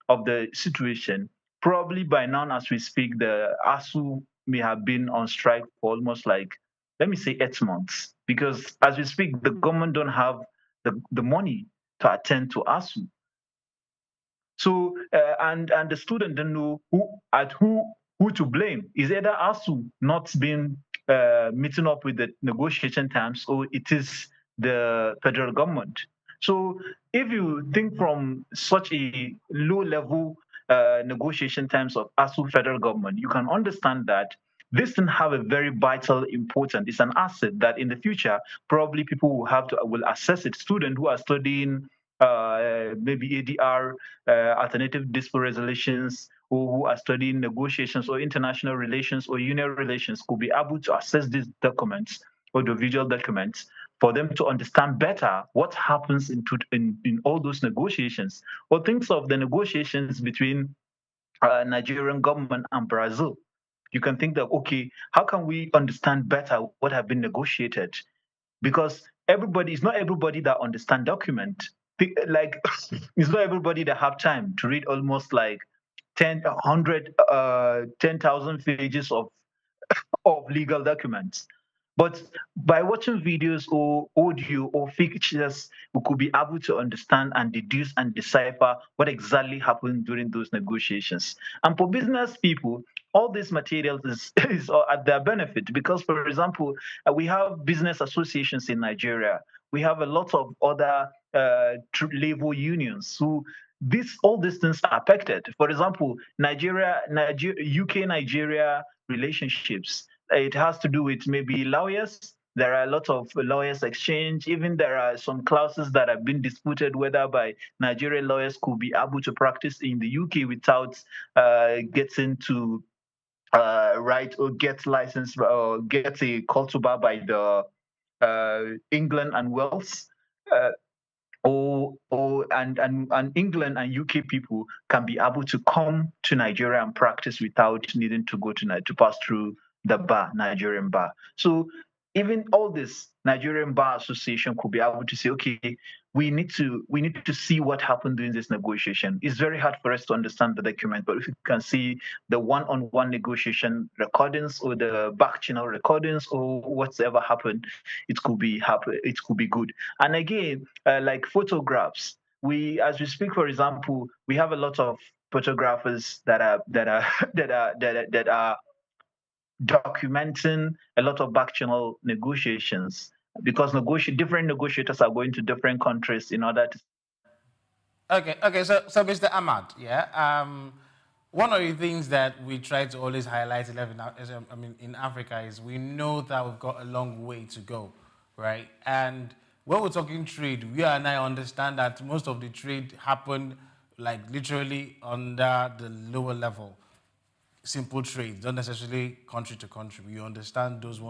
of the situation, probably by now as we speak, the ASU may have been on strike for almost like, let me say, 8 months. Because as we speak, the government don't have the money to attend to ASU. So and the student don't know who to blame. Is either ASU not being meeting up with the negotiation terms, or it is the federal government. So if you think from such a low level negotiation terms of ASU federal government, you can understand that this thing have a very vital importance. It's an asset that in the future probably people will assess it. Students who are studying maybe ADR, alternative dispute resolutions, who are studying negotiations or international relations or union relations could be able to assess these documents, audiovisual documents, for them to understand better what happens in all those negotiations. Or think of the negotiations between Nigerian government and Brazil. You can think that, okay, how can we understand better what have been negotiated? Because it's not everybody that understand document. Like, it's not everybody that have time to read almost like 10,000 pages of legal documents. But by watching videos or audio or pictures, we could be able to understand and deduce and decipher what exactly happened during those negotiations. And for business people, all these materials is at their benefit because, for example, we have business associations in Nigeria. We have a lot of other labor unions who all these things are affected. For example, UK-Nigeria relationships. It has to do with maybe lawyers. There are a lot of lawyers exchange. Even there are some clauses that have been disputed whether by Nigerian lawyers could be able to practice in the UK without getting to write or get licensed or get a call to bar by the England and Wales. And England and UK people can be able to come to Nigeria and practice without needing to go to pass through the Nigerian bar. So even all this Nigerian Bar Association could be able to say, okay, we need to see what happened during this negotiation. It's very hard for us to understand the document, but if you can see the one-on-one negotiation recordings or the back channel recordings or whatever happened, it could be good. And again, like photographs, as we speak, for example, we have a lot of photographers that are documenting a lot of back channel negotiations because different negotiators are going to different countries in order to. Okay. So Mr. Ahmad, yeah. One of the things that we try to always highlight in Africa is we know that we've got a long way to go, right? And when we're talking trade, we and I understand that most of the trade happen like literally under the lower level. Simple trades, not necessarily country to country. We understand those ones.